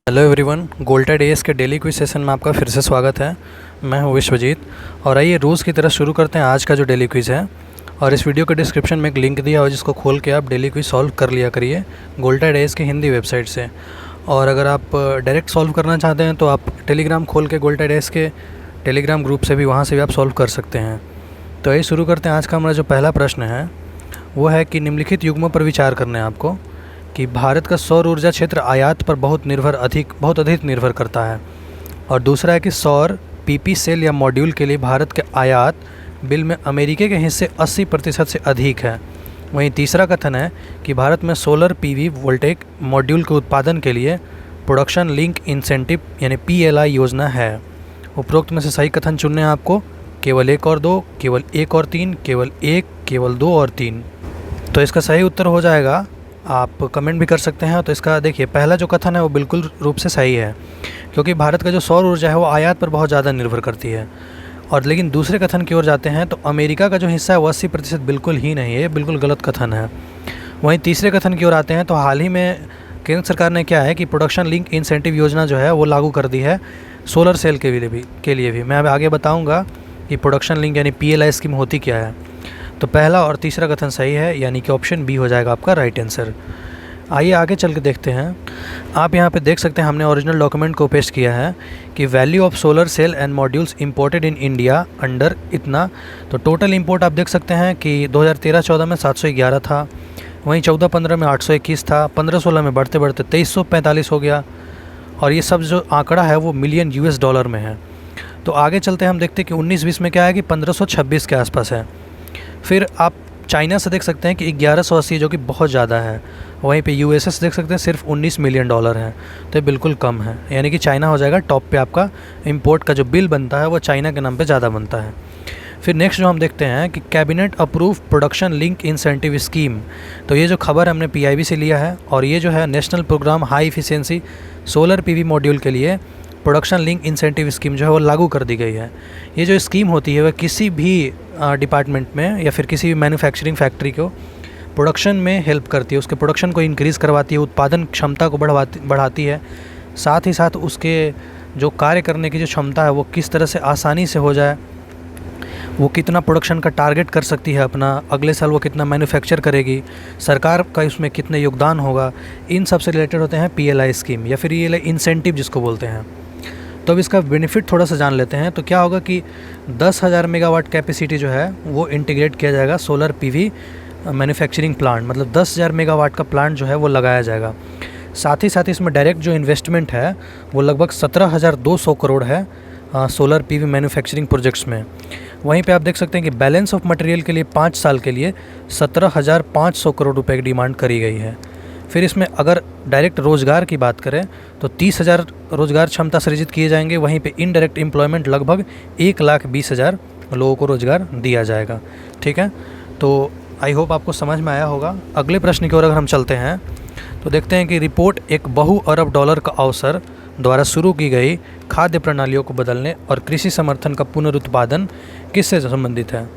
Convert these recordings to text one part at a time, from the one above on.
Hello everyone, गोल्टा days के daily quiz session में आपका फिर से स्वागत है। मैं हूं विश्वजीत और आइए रोज़ की तरह शुरू करते हैं आज का जो डेली क्विज है। और इस वीडियो के डिस्क्रिप्शन में एक लिंक दिया हो जिसको खोल के आप डेली क्विज सॉल्व कर लिया करिए गोल्टा डेज की हिंदी वेबसाइट से। और अगर आप डायरेक्ट सॉल्व करना चाहते हैं तो आप टेलीग्राम खोल के गोल्टा डेज के टेलीग्राम ग्रुप से भी वहाँ से भी आप सॉल्व कर सकते हैं। तो आइए शुरू करते हैं। आज का हमारा जो पहला प्रश्न है वो है कि निम्नलिखित युग्मों पर विचार करना है आपको कि भारत का सौर ऊर्जा क्षेत्र आयात पर बहुत अधिक निर्भर करता है। और दूसरा है कि सौर पीपी सेल या मॉड्यूल के लिए भारत के आयात बिल में अमेरिका के हिस्से 80% से अधिक है। वहीं तीसरा कथन है कि भारत में सोलर पीवी वोल्टेक मॉड्यूल के उत्पादन के लिए प्रोडक्शन लिंक इंसेंटिव यानी पीएलआई योजना है। उपरोक्त में से सही कथन चुनने हैं आपको, केवल 1 और 2, केवल 1 और 3, केवल 1, केवल 2 और 3। तो इसका सही उत्तर हो जाएगा, आप कमेंट भी कर सकते हैं। तो इसका देखिए, पहला जो कथन है वो बिल्कुल रूप से सही है क्योंकि भारत का जो सौर ऊर्जा है वो आयात पर बहुत ज़्यादा निर्भर करती है। और लेकिन दूसरे कथन की ओर जाते हैं तो अमेरिका का जो हिस्सा है वो 80% बिल्कुल ही नहीं है, बिल्कुल गलत कथन है। वहीं तीसरे कथन की ओर आते हैं तो हाल ही में केंद्र सरकार ने क्या है कि प्रोडक्शन लिंक इंसेंटिव योजना जो है वो लागू कर दी है सोलर सेल के लिए भी। मैं अब आगे बताऊँगा कि प्रोडक्शन लिंक यानी पीएलआई स्कीम होती क्या है। तो पहला और तीसरा कथन सही है, यानी कि ऑप्शन बी हो जाएगा आपका राइट आंसर। आइए आगे चल के देखते हैं। आप यहाँ पे देख सकते हैं हमने ओरिजिनल डॉक्यूमेंट को पेश किया है कि value of solar cell and modules imported in India under इतना। तो टोटल इंपोर्ट आप देख सकते हैं कि 2013-14 में 711 था, वहीं 14-15 में 821 था, 15-16 में बढ़ते बढ़ते 2345 हो गया। और ये सब जो आंकड़ा है वो मिलियन यूएस डॉलर में है। तो आगे चलते हैं, हम देखते हैं कि 19-20 में क्या है कि 1526 के आसपास है। फिर आप चाइना से देख सकते हैं कि 1180 जो कि बहुत ज़्यादा है। वहीं पे यूएसए से देख सकते हैं सिर्फ 19 मिलियन डॉलर है, तो ये बिल्कुल कम है। यानी कि चाइना हो जाएगा टॉप पे, आपका इंपोर्ट का जो बिल बनता है वो चाइना के नाम पे ज़्यादा बनता है। फिर नेक्स्ट जो हम देखते हैं कि cabinet approve production link incentive scheme. तो ये जो खबर हमने पीआईबी से लिया है और ये जो है national programme high efficiency solar PV module के लिए प्रोडक्शन लिंक इंसेंटिव स्कीम जो है वो लागू कर दी गई है। ये जो स्कीम होती है वह किसी भी डिपार्टमेंट में या फिर किसी भी मैन्युफैक्चरिंग फैक्ट्री को प्रोडक्शन में हेल्प करती है, उसके प्रोडक्शन को इंक्रीज़ करवाती है, उत्पादन क्षमता को बढ़ाती है। साथ ही साथ उसके जो कार्य करने की जो क्षमता है वो किस तरह से आसानी से हो जाए, वो कितना प्रोडक्शन का टारगेट कर सकती है अपना, अगले साल वो कितना मैन्युफैक्चर करेगी, सरकार का इसमें कितने योगदान होगा, इन सब से रिलेटेड होते हैं पीएलआई स्कीम या फिर ये इंसेंटिव जिसको बोलते हैं। तो अब इसका बेनिफिट थोड़ा सा जान लेते हैं। तो क्या होगा कि 10,000 मेगावाट कैपेसिटी जो है वो इंटीग्रेट किया जाएगा सोलर पीवी मैन्युफैक्चरिंग प्लांट, मतलब 10,000 मेगावाट का प्लांट जो है वो लगाया जाएगा। साथ ही साथ इसमें डायरेक्ट जो इन्वेस्टमेंट है वो लगभग 17,200 करोड़ है सोलर पीवी मैन्युफैक्चरिंग प्रोजेक्ट्स में। वहीं पे आप देख सकते हैं कि बैलेंस ऑफ मटेरियल के लिए 5 साल के लिए 17,500 करोड़ रुपए की डिमांड करी गई है। फिर इसमें अगर डायरेक्ट रोज़गार की बात करें तो 30,000 रोज़गार क्षमता सृजित किए जाएंगे। वहीं पे इनडायरेक्ट एम्प्लॉयमेंट लगभग 1,20,000 लोगों को रोज़गार दिया जाएगा। ठीक है, तो आई होप आपको समझ में आया होगा। अगले प्रश्न की ओर अगर हम चलते हैं तो देखते हैं कि रिपोर्ट एक बहु अरब डॉलर का अवसर द्वारा शुरू की गई खाद्य प्रणालियों को बदलने और कृषि समर्थन का पुनरुत्पादन किससे संबंधित है।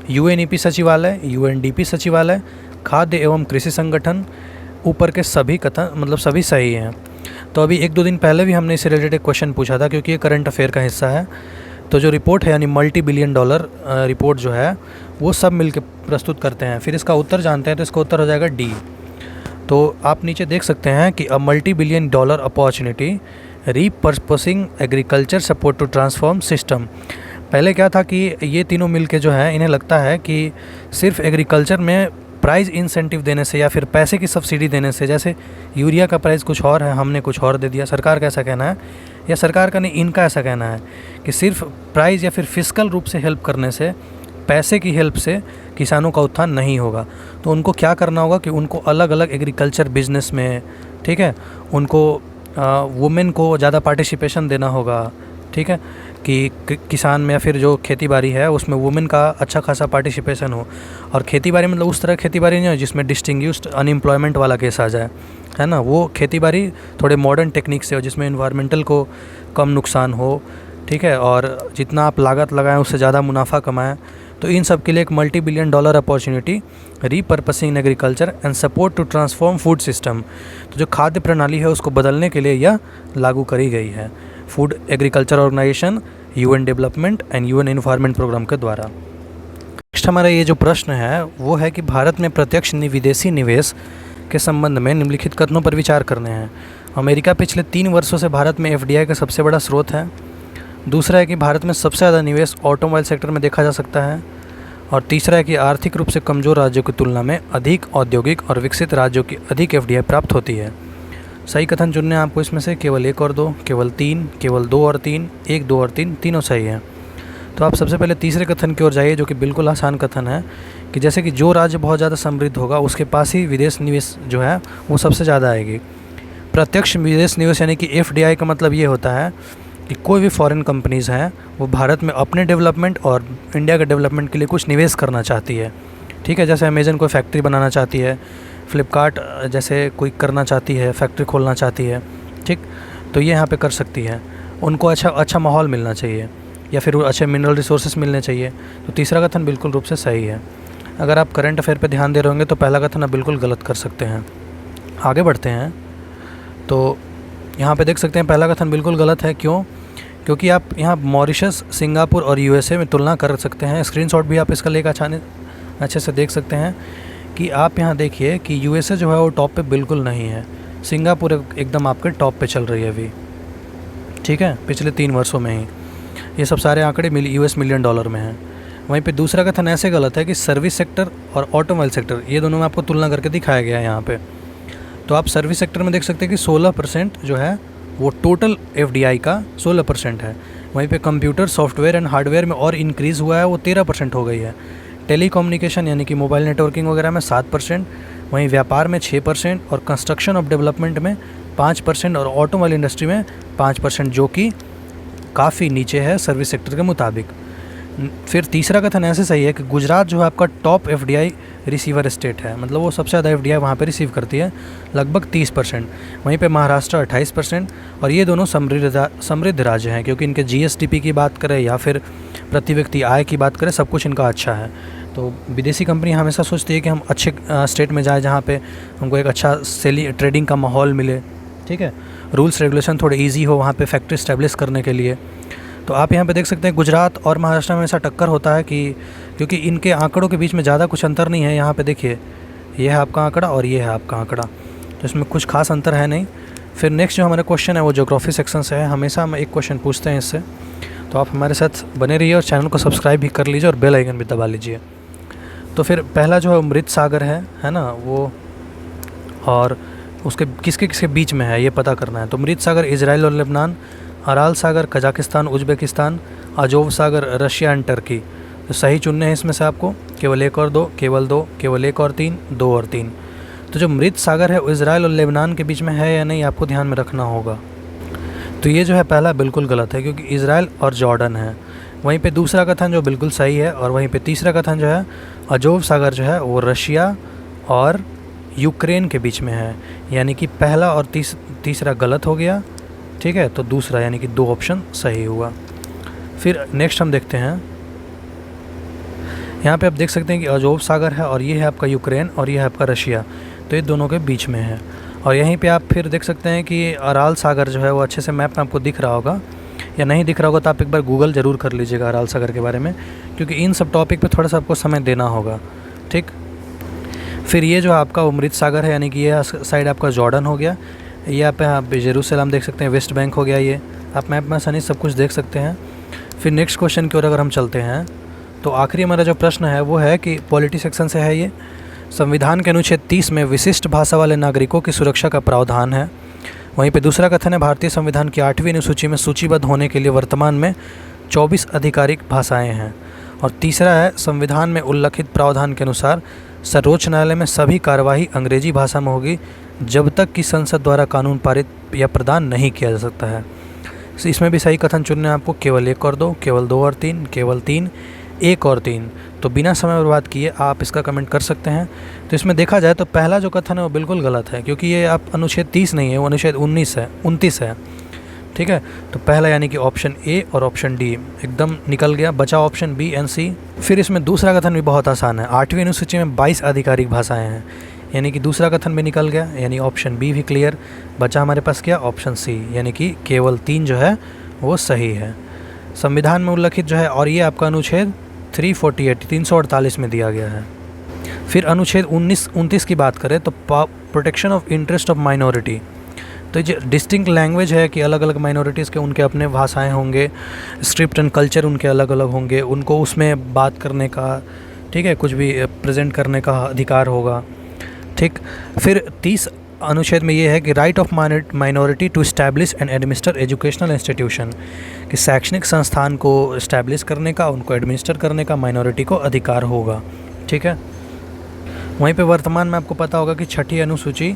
यूएनईपी सचिवालय, यूएनडीपी सचिवालय, खाद्य एवं कृषि संगठन। ऊपर के सभी कथन मतलब सभी सही हैं। तो अभी 1-2 दिन पहले भी हमने इससे रिलेटेड क्वेश्चन पूछा था क्योंकि ये करंट अफेयर का हिस्सा है। तो जो रिपोर्ट है यानी मल्टी बिलियन डॉलर रिपोर्ट जो है वो सब मिलकर प्रस्तुत करते हैं। फिर इसका उत्तर जानते हैं तो इसका उत्तर हो जाएगा डी। तो आप नीचे देख सकते हैं कि a multi billion dollar opportunity repurposing agriculture support to transform system. पहले क्या था कि ये तीनों मिलके जो है इन्हें लगता है कि सिर्फ एग्रीकल्चर में प्राइस इंसेंटिव देने से या फिर पैसे की सब्सिडी देने से, जैसे यूरिया का प्राइस कुछ और है हमने कुछ और दे दिया, सरकार का ऐसा कहना है, या सरकार का नहीं इनका ऐसा कहना है कि सिर्फ प्राइस या फिर फिस्कल रूप से हेल्प करने से, पैसे की हेल्प से किसानों का उत्थान नहीं होगा। तो उनको क्या करना होगा कि उनको अलग अलग एग्रीकल्चर बिजनेस में, ठीक है, उनको वुमेन को ज़्यादा पार्टिसिपेशन देना होगा। ठीक है, कि किसान में या फिर जो खेती बाड़ी है उसमें वुमेन का अच्छा खासा पार्टिसिपेशन हो। और खेती बाड़ी मतलब उस तरह खेती बाड़ी नहीं हो जिसमें डिस्टिंग्विश्ड अनएम्प्लॉयमेंट वाला केस आ जाए, है ना। वो खेती बाड़ी थोड़े मॉडर्न टेक्निक से हो जिसमें इन्वायरमेंटल को कम नुकसान हो, ठीक है, और जितना आप लागत लगाएं उससे ज़्यादा मुनाफा कमाएं। तो इन सब के लिए एक multi billion dollar opportunity repurposing agriculture and support to transform food system, तो जो खाद्य प्रणाली है उसको बदलने के लिए यह लागू करी गई है food agriculture organisation, UN development and UN environment programme के द्वारा। नेक्स्ट हमारा ये जो प्रश्न है वो है कि भारत में प्रत्यक्ष विदेशी निवेश के संबंध में निम्नलिखित कथनों पर विचार करने हैं। अमेरिका पिछले 3 वर्षों से भारत में एफडीआई का सबसे बड़ा स्रोत है। दूसरा है कि भारत में सबसे ज़्यादा निवेश ऑटोमोबाइल सेक्टर में देखा जा सकता है। और तीसरा है कि आर्थिक रूप से कमज़ोर राज्यों की तुलना में अधिक औद्योगिक और विकसित राज्यों की अधिक एफडीआई प्राप्त होती है। सही कथन चुनने हैं आपको इसमें से केवल 1 और 2, केवल 3, केवल 2 और 3, 1, 2 और 3, तीनों सही हैं। तो आप सबसे पहले तीसरे कथन की ओर जाइए जो कि बिल्कुल आसान कथन है कि जैसे कि जो राज्य बहुत ज़्यादा समृद्ध होगा उसके पास ही विदेश निवेश जो है वो सबसे ज़्यादा आएगी। प्रत्यक्ष विदेश निवेश यानी कि एफडीआई का मतलब ये होता है कि कोई भी फॉरेन कंपनीज़ हैं वो भारत में अपने डेवलपमेंट और इंडिया के डेवलपमेंट के लिए कुछ निवेश करना चाहती है। ठीक है, जैसे अमेजन कोई फैक्ट्री बनाना चाहती है, फ्लिपकार्ट जैसे कोई करना चाहती है, फैक्ट्री खोलना चाहती है। ठीक, तो ये यहाँ पे कर सकती है। उनको अच्छा माहौल मिलना चाहिए या फिर अच्छे मिनरल रिसोर्सेज मिलने चाहिए। तो तीसरा कथन बिल्कुल रूप से सही है। अगर आप करंट अफेयर पे ध्यान दे रहे होंगे तो पहला कथन आप बिल्कुल गलत कर सकते हैं। आगे बढ़ते हैं तो यहाँ पे देख सकते हैं पहला कथन बिल्कुल गलत है। क्यों? क्योंकि आप यहाँ मॉरिशस, सिंगापुर और यूएसए में तुलना कर सकते हैं। स्क्रीनशॉट भी आप इसका लेकर अच्छे से देख सकते हैं कि आप यहाँ देखिए कि यूएसए जो है वो टॉप पे बिल्कुल नहीं है। सिंगापुर एकदम आपके टॉप पे चल रही है अभी। ठीक है, पिछले 3 वर्षों में ही ये सब सारे आंकड़े यूएस मिलियन डॉलर में हैं। वहीं पे दूसरा कथन ऐसे गलत है कि सर्विस सेक्टर और ऑटोमोबाइल सेक्टर ये दोनों में आपको तुलना करके दिखाया गया है यहाँ पे। तो आप सर्विस सेक्टर में देख सकते हैं कि 16% जो है वो टोटल एफडीआई का 16% है। वहीं पे कंप्यूटर, सॉफ्टवेयर एंड हार्डवेयर में और इंक्रीज़ हुआ है, वो 13% हो गई है। टेलीकम्युनिकेशन यानी कि मोबाइल नेटवर्किंग वगैरह में 7%, वहीं व्यापार में 6% और कंस्ट्रक्शन ऑफ डेवलपमेंट में 5% और ऑटोमोबाइल इंडस्ट्री में 5%, जो कि काफ़ी नीचे है सर्विस सेक्टर के मुताबिक। फिर तीसरा कथन ऐसे सही है कि गुजरात जो है आपका टॉप एफडीआई रिसीवर स्टेट है, मतलब वो सबसे ज़्यादा एफडीआई वहाँ पे रिसीव करती है, लगभग 30%। वहीं पे महाराष्ट्र 28%। और ये दोनों समृद्ध राज्य हैं क्योंकि इनके जीएसडीपी की बात करें या फिर प्रति व्यक्ति आय की बात करें, सब कुछ इनका अच्छा है। तो विदेशी कंपनी हमेशा सोचती है कि हम अच्छे स्टेट में जाएँ जहाँ पे हमको एक अच्छा ट्रेडिंग का माहौल मिले। ठीक है, रूल्स रेगुलेशन थोड़े ईजी हो वहाँ पे फैक्ट्री इस्टेब्लिश करने के लिए। तो आप यहाँ पे देख सकते हैं गुजरात और महाराष्ट्र में ऐसा टक्कर होता है कि क्योंकि इनके आंकड़ों के बीच में ज़्यादा कुछ अंतर नहीं है। यहाँ पे देखिए, ये है आपका आंकड़ा और ये है आपका आंकड़ा, तो इसमें कुछ खास अंतर है नहीं। फिर नेक्स्ट जो हमारा क्वेश्चन है वो ज्योग्राफी सेक्शन से है। हमेशा हम एक क्वेश्चन पूछते हैं इससे, तो आप हमारे साथ बने रहिए और चैनल को सब्सक्राइब भी कर लीजिए और बेल आइकन भी दबा लीजिए। तो फिर पहला जो है मृत सागर है ना वो, और उसके किसके किसके बीच में है ये पता करना है। तो मृत सागर इजराइल और Lebanon, rural Sagar Kazakhstan Uzbekistan, Azov Sagar Russia and Turkey. तो सही चुनने हैं इसमें से आपको केवल 1 और 2, केवल 2, केवल 1 और 3, 2 और 3। तो जो मृत सागर है वो इजराइल और लेबनान के बीच में है या नहीं आपको ध्यान में रखना होगा। तो ये जो है पहला बिल्कुल गलत है क्योंकि इजराइल और जॉर्डन है। वहीं पे दूसरा कथन जो बिल्कुल सही है, और वहीं पे तीसरा कथन जो है अजोव सागर जो है वो रशिया और यूक्रेन के बीच में है, यानी कि पहला और तीसरा गलत हो गया। ठीक है, तो दूसरा यानी कि 2 ऑप्शन सही हुआ। फिर नेक्स्ट हम देखते हैं, यहाँ पे आप देख सकते हैं कि अजोव सागर है और ये है आपका यूक्रेन और ये है आपका रशिया, तो ये दोनों के बीच में है। और यहीं पे आप फिर देख सकते हैं कि अराल सागर जो है वो अच्छे से मैप में आपको दिख रहा होगा, या नहीं दिख रहा होगा तो आप एक बार गूगल ज़रूर कर लीजिएगा अराल सागर के बारे में, क्योंकि इन सब टॉपिक पे थोड़ा सा आपको समय देना होगा। ठीक, फिर ये जो आपका अमृत सागर है यानी कि ये साइड आपका जॉर्डन हो गया, ये आप जेरूसलम देख सकते हैं, वेस्ट बैंक हो गया, ये आप मैप में आसानी सब कुछ देख सकते हैं। फिर नेक्स्ट क्वेश्चन की ओर अगर हम चलते हैं तो आखिरी हमारा जो प्रश्न है वो है कि पॉलिटी सेक्शन से है। ये संविधान के अनुच्छेद 30 में विशिष्ट भाषा वाले नागरिकों की सुरक्षा का प्रावधान है। वहीं पे दूसरा कथन है भारतीय संविधान की 8वीं अनुसूची में सूचीबद्ध होने के लिए वर्तमान में 24 आधिकारिक भाषाएं हैं। और तीसरा है संविधान में उल्लिखित प्रावधान के अनुसार सर्वोच्च न्यायालय में सभी कार्यवाही अंग्रेजी भाषा में होगी जब तक कि संसद द्वारा कानून पारित या प्रदान नहीं किया जा सकता है। इसमें भी सही कथन चुनने हैं आपको केवल 1 और 2, केवल 2 और 3, केवल 3, 1 और 3। तो बिना समय बर्बाद किए आप इसका कमेंट कर सकते हैं। तो इसमें देखा जाए तो पहला जो कथन है वो बिल्कुल गलत है क्योंकि ये आप अनुच्छेद 30 नहीं है, वो अनुच्छेद 29 है। ठीक है, तो पहला यानी कि ऑप्शन ए और ऑप्शन डी एकदम निकल गया, बचा ऑप्शन बी एंड सी। फिर इसमें दूसरा कथन भी बहुत आसान है, 8वीं अनुसूची में 22 आधिकारिक भाषाएं हैं, यानी कि दूसरा कथन भी निकल गया, यानी ऑप्शन बी भी क्लियर। बचा हमारे पास क्या, ऑप्शन सी, यानी कि केवल 3 जो है वो सही है। संविधान में उल्लिखित जो है, और ये आपका अनुच्छेद 348 में दिया गया है। फिर अनुच्छेद 29 की बात करें तो protection of interest of minority, तो जो डिस्टिंक्ट लैंग्वेज है कि अलग अलग माइनॉरिटीज़ के उनके अपने भाषाएं होंगे, स्क्रिप्ट एंड कल्चर उनके अलग अलग होंगे, उनको उसमें बात करने का, ठीक है, कुछ भी प्रेजेंट करने का अधिकार होगा, ठीक। फिर 30 अनुच्छेद में ये है कि right of minority to establish and administer educational institution, कि शैक्षणिक संस्थान को इस्टेब्लिश करने का, उनको एडमिनिस्टर करने का माइनॉरिटी को अधिकार होगा, ठीक है। वहीं पे वर्तमान में आपको पता होगा कि 6ठी अनुसूची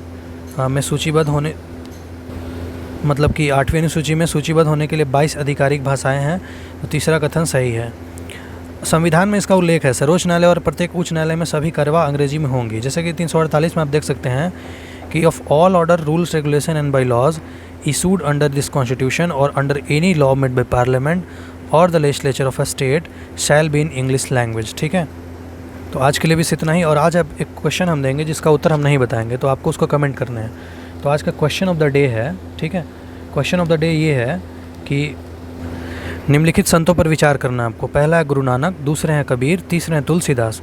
में सूचीबद्ध होने, मतलब कि 8वीं अनुसूची में सूचीबद्ध होने के लिए 22 आधिकारिक भाषाएं हैं, तो तीसरा कथन सही है। संविधान में इसका उल्लेख है, सर्वोच्च न्यायालय और प्रत्येक उच्च न्यायालय में सभी कार्यवाही अंग्रेजी में होंगी, जैसे कि 348 में आप देख सकते हैं कि of all order rules regulation and by laws issued under this constitution और under any law made by parliament और the legislature of a state shall be in English language, ठीक है। तो आज के लिए भी इतना ही, और आज अब एक क्वेश्चन हम देंगे जिसका उत्तर हम नहीं बताएंगे, तो आपको उसको कमेंट करना है। तो आज का क्वेश्चन ऑफ द डे है, ठीक है, क्वेश्चन ऑफ द डे ये है कि निम्नलिखित संतों पर विचार करना आपको। पहला है गुरु नानक, दूसरे हैं कबीर, तीसरे हैं तुलसीदास।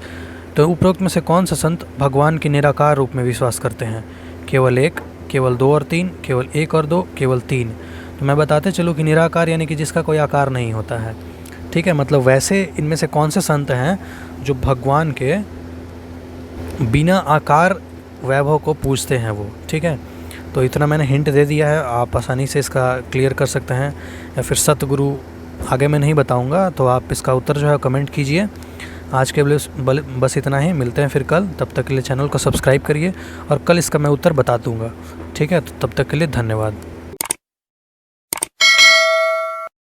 तो उपरोक्त में से कौन सा संत भगवान के निराकार रूप में विश्वास करते हैं? केवल 1, केवल 2 और 3, केवल 1 और 2, केवल 3। तो मैं बताते चलूँ कि निराकार यानी कि जिसका कोई आकार नहीं होता है, ठीक है। मतलब वैसे इनमें से कौन से संत हैं जो भगवान के बिना आकार वैभव को पूजते हैं वो, ठीक है। तो इतना मैंने हिंट दे दिया है, आप आसानी से इसका क्लियर कर सकते हैं। या फिर सतगुरु आगे मैं नहीं बताऊंगा, तो आप इसका उत्तर जो है कमेंट कीजिए। आज के लिए बस इतना ही, मिलते हैं फिर कल। तब तक के लिए चैनल को सब्सक्राइब करिए और कल इसका मैं उत्तर बता दूंगा, ठीक है। तो तब तक के लिए धन्यवाद।